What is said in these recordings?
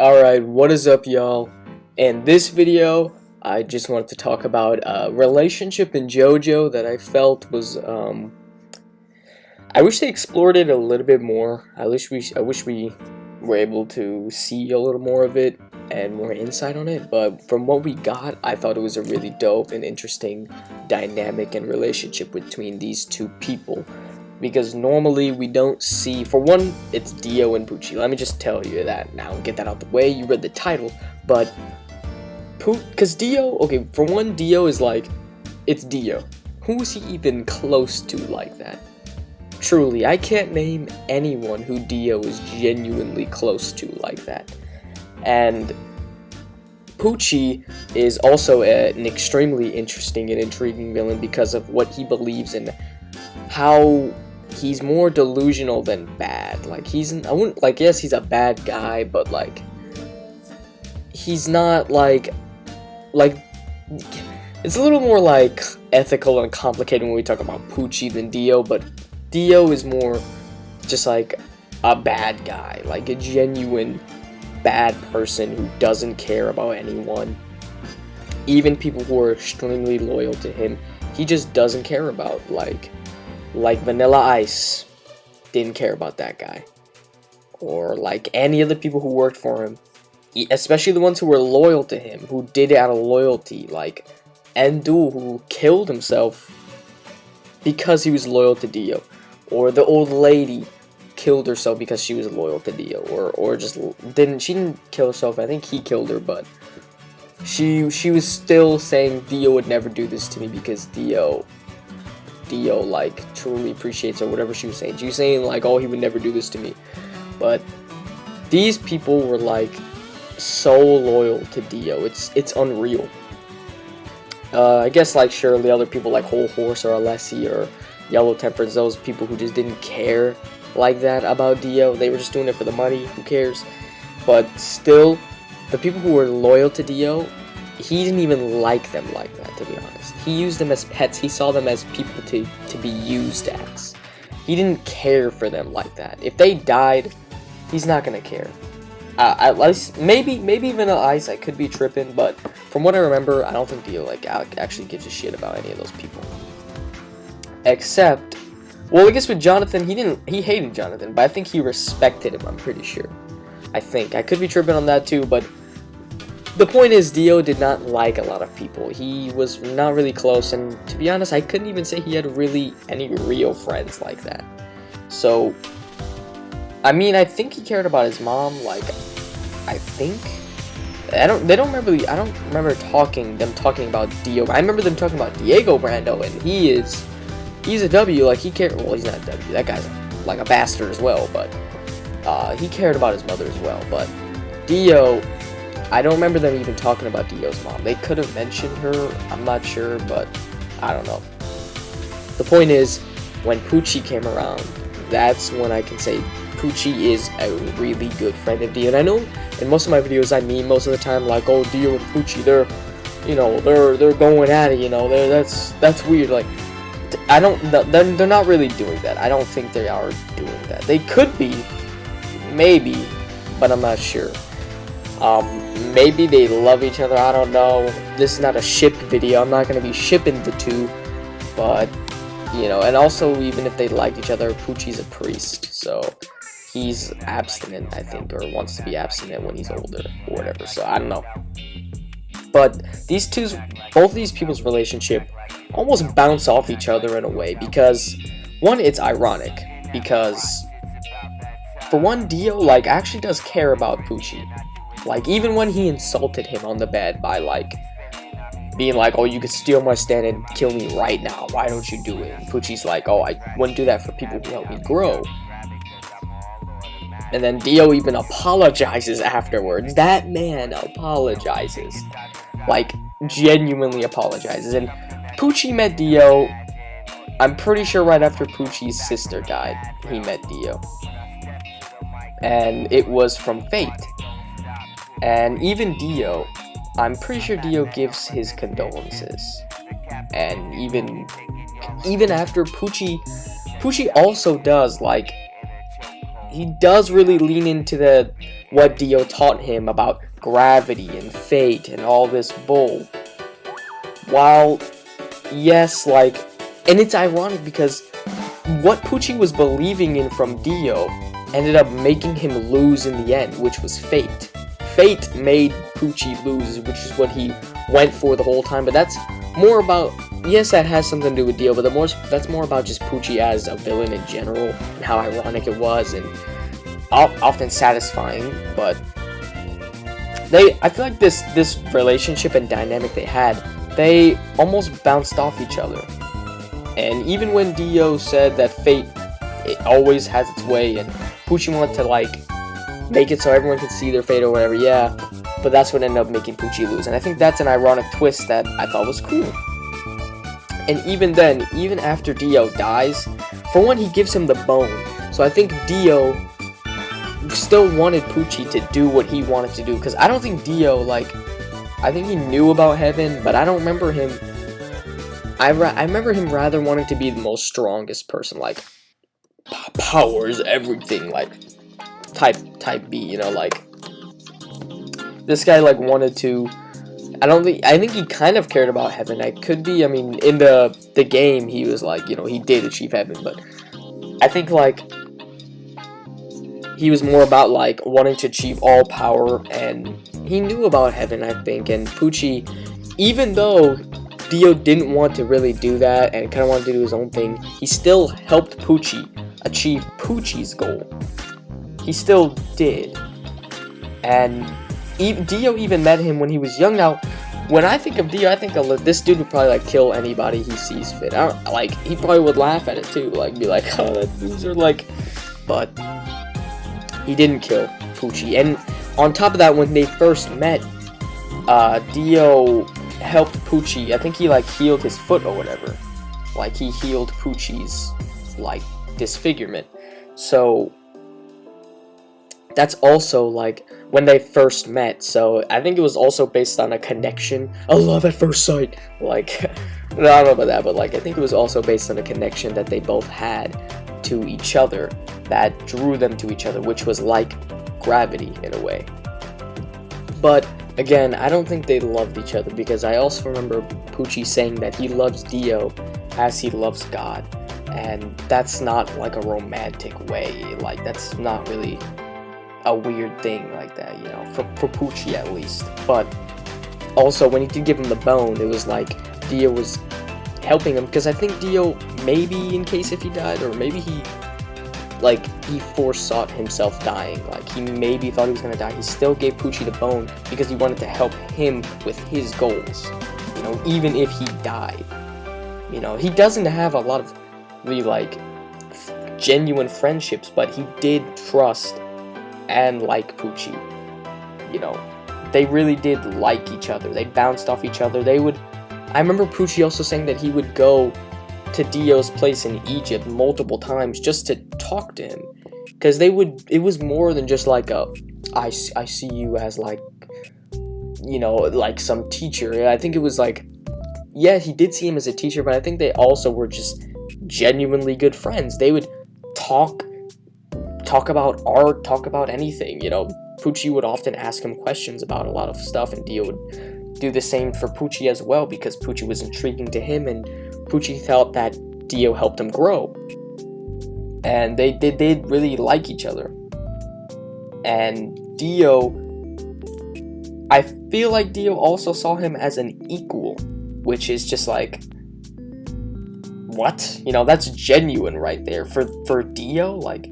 Alright, what is up, y'all? In this video, I just wanted to talk about a relationship in JoJo that I felt was, I wish they explored it a little bit more. I wish we were able to see a little more of it and more insight on it, but from what we got, I thought it was a really dope and interesting dynamic and relationship between these two people. Because normally we don't see, for one, it's Dio and Pucci. Let me just tell you that now, get that out the way. You read the title, but because Dio, okay, for one, Dio is like, it's Dio. Who is he even close to like that? Truly, I can't name anyone who Dio is genuinely close to like that. And Pucci is also an extremely interesting and intriguing villain because of what he believes in, how he's more delusional than bad. Like, I wouldn't, like, yes, he's a bad guy, but, like, he's not, like, it's a little more, like, ethical and complicated when we talk about Pucci than Dio, but Dio is more just, like, a bad guy, like, a genuine bad person who doesn't care about anyone, even people who are extremely loyal to him. He just doesn't care about, like Vanilla Ice didn't care about that guy, or like any of the people who worked for him, especially the ones who were loyal to him, who did it out of loyalty, like Endu, who killed himself because he was loyal to Dio, or the old lady killed herself because she was loyal to Dio, or just she didn't kill herself, I think he killed her, but she was still saying Dio would never do this to me because Dio like truly appreciates her, whatever she was saying. She was saying like, oh, he would never do this to me. But these people were like so loyal to Dio. It's unreal. I guess like surely other people like Whole Horse or Alessi or Yellow Temperance, those people who just didn't care like that about Dio. They were just doing it for the money. Who cares? But still, the people who were loyal to Dio, he didn't even like them like that, to be honest. He used them as pets. He saw them as people to be used as. He didn't care for them like that. If they died, he's not gonna care. At least, maybe Vanilla Ice, I could be tripping, but from what I remember, I don't think Dio like actually gives a shit about any of those people. Except, well, I guess with Jonathan, he hated Jonathan, but I think he respected him, I'm pretty sure. I could be tripping on that too, but the point is, Dio did not like a lot of people. He was not really close, and to be honest, I couldn't even say he had really any real friends like that. So, I mean, I think he cared about his mom. Like, I don't remember them talking about Dio. I remember them talking about Diego Brando, and he's a W. Like, he cared. Well, he's not a W. That guy's like a bastard as well, but he cared about his mother as well. But Dio, I don't remember them even talking about Dio's mom. They could have mentioned her, I'm not sure, but I don't know. The point is, when Pucci came around, that's when I can say Pucci is a really good friend of Dio. And I know in most of my videos I mean most of the time like, oh, Dio and Pucci, they're going at it, you know, that's weird. Like, they're not really doing that. I don't think they are doing that. They could be, maybe, but I'm not sure. Maybe they love each other, I don't know. This is not a ship video, I'm not going to be shipping the two, but, you know, and also, even if they like each other, Pucci's a priest, so he's abstinent, I think, or wants to be abstinent when he's older, or whatever, so I don't know. But both these people's relationship almost bounce off each other in a way, because, one, it's ironic, because, for one, Dio, like, actually does care about Pucci. Like, even when he insulted him on the bed by, like, being like, oh, you could steal my stand and kill me right now, why don't you do it? And Pucci's like, oh, I wouldn't do that for people who help me grow. And then Dio even apologizes afterwards. That man apologizes. Like, genuinely apologizes. And Pucci met Dio, I'm pretty sure right after Pucci's sister died, he met Dio. And it was from fate. And even Dio, I'm pretty sure Dio gives his condolences. And even after Pucci also does, like, he does really lean into the what Dio taught him about gravity and fate and all this bull. While, yes, like, and it's ironic because what Pucci was believing in from Dio ended up making him lose in the end, which was fate. Fate made Pucci lose, which is what he went for the whole time, but that's more about, yes, that has something to do with Dio, but that's more about just Pucci as a villain in general, and how ironic it was, and often satisfying, but I feel like this relationship and dynamic they had, they almost bounced off each other. And even when Dio said that fate, it always has its way, and Pucci wanted to, like, make it so everyone could see their fate or whatever, yeah, but that's what ended up making Pucci lose, and I think that's an ironic twist that I thought was cool. And even then, even after Dio dies, for one, he gives him the bone, so I think Dio still wanted Pucci to do what he wanted to do, because I don't think Dio, like, I think he knew about heaven, but I don't remember him, I remember him rather wanting to be the most strongest person, like, powers everything, like, type B, you know, like, this guy, like, wanted to, I think he kind of cared about heaven. I could be, I mean, in the game, he was, like, you know, he did achieve heaven, but I think, like, he was more about, like, wanting to achieve all power, and he knew about heaven, I think, and Pucci, even though Dio didn't want to really do that, and kind of wanted to do his own thing, he still helped Pucci achieve Pucci's goal. He still did. And Dio even met him when he was young. Now, when I think of Dio, I think of this dude would probably, like, kill anybody he sees fit. Like, he probably would laugh at it too, like, be like, oh, that loser, like, but he didn't kill Pucci. And on top of that, when they first met, Dio helped Pucci. I think he, like, healed his foot or whatever. Like, he healed Pucci's, like, disfigurement. So that's also, like, when they first met. So I think it was also based on a connection, a love at first sight. Like, I don't know about that, but, like, I think it was also based on a connection that they both had to each other that drew them to each other, which was like gravity in a way. But again, I don't think they loved each other, because I also remember Pucci saying that he loves Dio as he loves God, and that's not like a romantic way. Like, that's not really a weird thing like that, you know, for Pucci at least. But also, when he did give him the bone, it was like Dio was helping him, because I think Dio, maybe in case if he died, or maybe he foresaw himself dying, like, he maybe thought he was gonna die, he still gave Pucci the bone because he wanted to help him with his goals, you know, even if he died. You know, he doesn't have a lot of really, like, genuine friendships, but he did trust and like Pucci. You know, they really did like each other. They bounced off each other. I remember Pucci also saying that he would go to Dio's place in Egypt multiple times just to talk to him, because it was more than just like I see you as, like, you know, like some teacher. I think it was like, yeah, he did see him as a teacher, but I think they also were just genuinely good friends. They would talk about art, talk about anything, you know. Pucci would often ask him questions about a lot of stuff, and Dio would do the same for Pucci as well, because Pucci was intriguing to him, and Pucci felt that Dio helped him grow. And they did really like each other. And Dio, I feel like Dio also saw him as an equal, which is just like, what? You know, that's genuine right there. For Dio, like,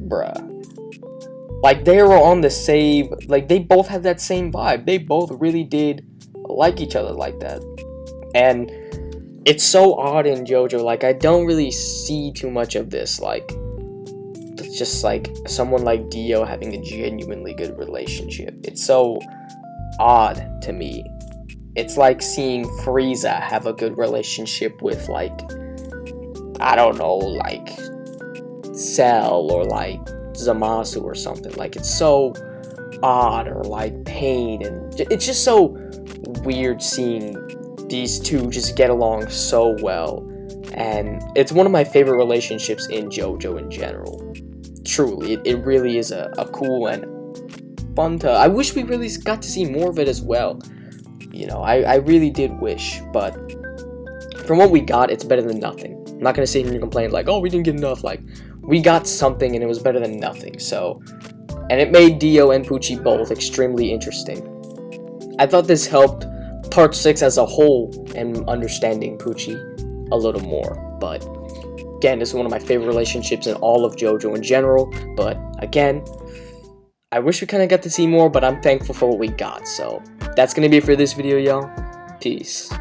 bruh. Like, they were on the same, like, they both had that same vibe. They both really did like each other like that. And it's so odd in JoJo, like, I don't really see too much of this, like, it's just, like, someone like Dio having a genuinely good relationship. It's so odd to me. It's like seeing Frieza have a good relationship with, like, I don't know, like, Cell or, like, Zamasu or something. Like, it's so odd, or, like, Pain, and it's just so weird seeing these two just get along so well. And it's one of my favorite relationships in JoJo in general. Truly, it really is a cool and fun to. I wish we really got to see more of it as well. You know, I really did wish, but from what we got, it's better than nothing. I'm not gonna sit here and complain like, oh, we didn't get enough. Like, we got something and it was better than nothing. So, and it made Dio and Pucci both extremely interesting. I thought this helped Part 6 as a whole and understanding Pucci a little more. But again, this is one of my favorite relationships in all of JoJo in general. But again, I wish we kind of got to see more, but I'm thankful for what we got. So that's gonna be it for this video, y'all. Peace.